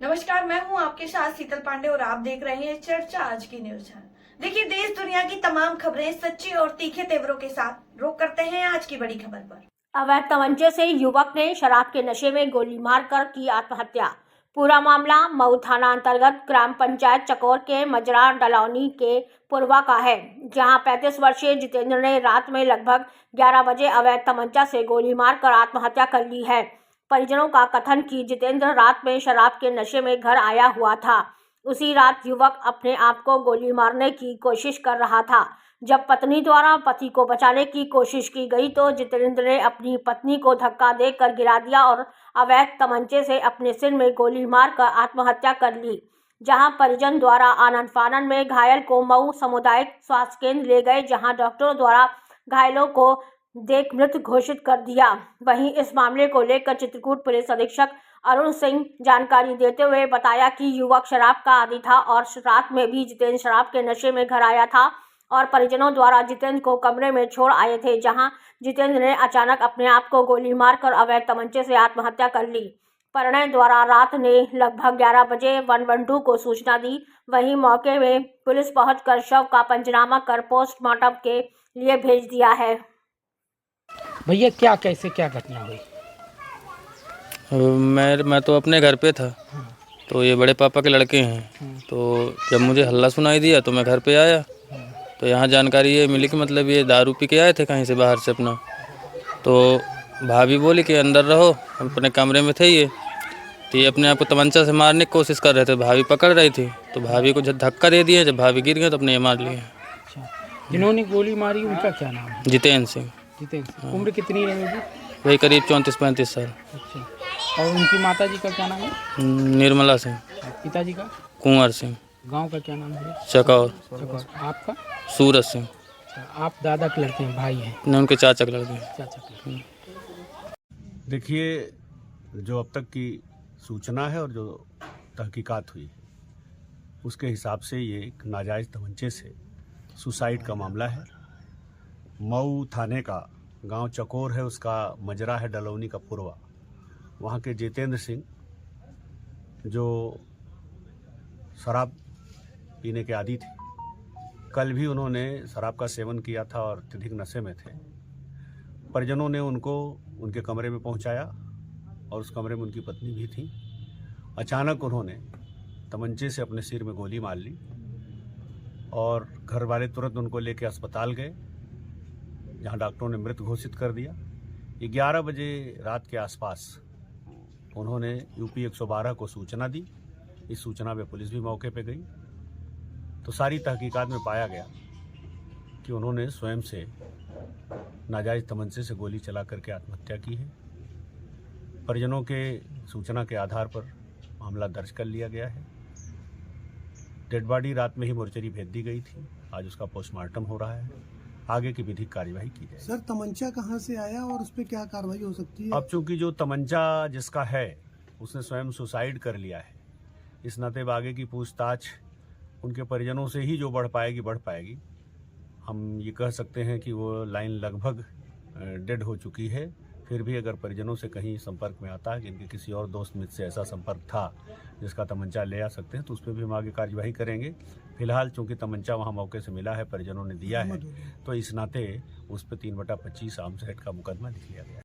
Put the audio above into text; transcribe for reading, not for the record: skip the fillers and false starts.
नमस्कार, मैं हूं आपके साथ शीतल पांडे और आप देख रहे हैं चर्चा आज की न्यूज चैनल। देखिए, देश दुनिया की तमाम खबरें सच्ची और तीखे तेवरों के साथ रुक करते हैं आज की बड़ी खबर पर। अवैध तमंचे से युवक ने शराब के नशे में गोली मारकर की आत्महत्या। पूरा मामला मऊ थाना अंतर्गत ग्राम पंचायत चकोर के मजरा डलौनी के पूर्वा का है, जहां 35 वर्षीय जितेंद्र ने रात में लगभग 11 बजे अवैध तमंचा से गोली मारकर आत्महत्या कर ली है। परिजनों का कथन कि जितेंद्र रात में शराब के नशे में घर आया हुआ था। उसी रात युवक अपने आप को गोली मारने की कोशिश कर रहा था। जब पत्नी द्वारा पति को बचाने की कोशिश की गई तो जितेंद्र ने अपनी पत्नी को धक्का देकर गिरा दिया और अवैध तमंचे से अपने सिर में गोली मारकर आत्महत्या कर ली। जहां परिजन द्वारा आनन फानन में घायल को मऊ सामुदायिक स्वास्थ्य केंद्र ले गए, जहां डॉक्टरों द्वारा घायलों को देख मृत घोषित कर दिया। वहीं इस मामले को लेकर चित्रकूट पुलिस अधीक्षक अरुण सिंह जानकारी देते हुए बताया कि युवक शराब का आदी था और रात में भी जितेंद्र शराब के नशे में घर आया था और परिजनों द्वारा जितेंद्र को कमरे में छोड़ आए थे, जहां जितेंद्र ने अचानक अपने आप को गोली मारकर अवैध तमंचे से आत्महत्या कर ली। परिणय द्वारा रात ने लगभग 11 बजे 112 को सूचना दी। वहीं मौके में पुलिस पहुंचकर शव का पंचनामा कर पोस्टमार्टम के लिए भेज दिया है। भैया क्या घटना हुई? मैं तो अपने घर पे था, तो ये बड़े पापा के लड़के हैं। तो जब मुझे हल्ला सुनाई दिया तो मैं घर पे आया, तो यहाँ जानकारी ये मिली कि मतलब ये दारू पी के आए थे कहीं से बाहर से अपना। तो भाभी बोली कि अंदर रहो, हम अपने कमरे में थे ये। तो ये अपने आप को तमंचा से मारने की कोशिश कर रहे थे, भाभी पकड़ रही थी, तो भाभी को जब धक्का दे दिया, जब भाभी गिर गए तो अपने ये मार लिए। अच्छा, जिन्होंने गोली मारी उनका क्या नाम है? जितेंद्र सिंह। जितेंद्र सिंह। उम्र कितनी रहेगी? वही करीब 34-35 साल। अच्छा, और उनकी माता जी का क्या नाम है? निर्मला सिंह। पिताजी का? कुंवर सिंह। गांव का क्या नाम है? चकौर। आपका? सूरज सिंह। आप दादा के लड़के हैं, भाई हैं? नहीं, उनके चाचा के लड़के हैं। चाचा के। देखिए, जो अब तक की सूचना है और जो तहकीकात हुई उसके हिसाब से ये एक नाजायज़ तमंचे से सुसाइड का मामला है। मऊ थाने का गांव चकोर है, उसका मजरा है डलौनी का पूर्वा। वहाँ के जितेंद्र सिंह जो शराब पीने के आदी थे, कल भी उन्होंने शराब का सेवन किया था और अत्यधिक नशे में थे। परिजनों ने उनको उनके कमरे में पहुंचाया और उस कमरे में उनकी पत्नी भी थी। अचानक उन्होंने तमंचे से अपने सिर में गोली मार ली और घर वाले तुरंत उनको लेकर अस्पताल गए, जहां डॉक्टरों ने मृत घोषित कर दिया। 11 बजे रात के आसपास उन्होंने यूपी 112 को सूचना दी। इस सूचना पे पुलिस भी मौके पे गई, तो सारी तहकीकात में पाया गया कि उन्होंने स्वयं से नाजायज़ तमंचे से गोली चला करके आत्महत्या की है। परिजनों के सूचना के आधार पर मामला दर्ज कर लिया गया है। डेड बॉडी रात में ही मोर्चरी भेज दी गई थी, आज उसका पोस्टमार्टम हो रहा है। आगे की विधिक कार्यवाही की जाएगी। सर, तमंचा कहां से आया और उस पर क्या कार्रवाई हो सकती है? अब चूंकि जो तमंचा जिसका है उसने स्वयं सुसाइड कर लिया है, इस नाते आगे की पूछताछ उनके परिजनों से ही जो बढ़ पाएगी। हम ये कह सकते हैं कि वो लाइन लगभग डेड हो चुकी है। फिर भी अगर परिजनों से कहीं संपर्क में आता है कि इनके किसी और दोस्त मित्र से ऐसा संपर्क था जिसका तमंचा ले आ सकते हैं, तो उस पर भी हम आगे कार्यवाही करेंगे। फिलहाल चूंकि तमंचा वहां मौके से मिला है, परिजनों ने दिया है, तो इस नाते उस पर 3/25 आर्म्स एक्ट का मुकदमा लिख लिया गया।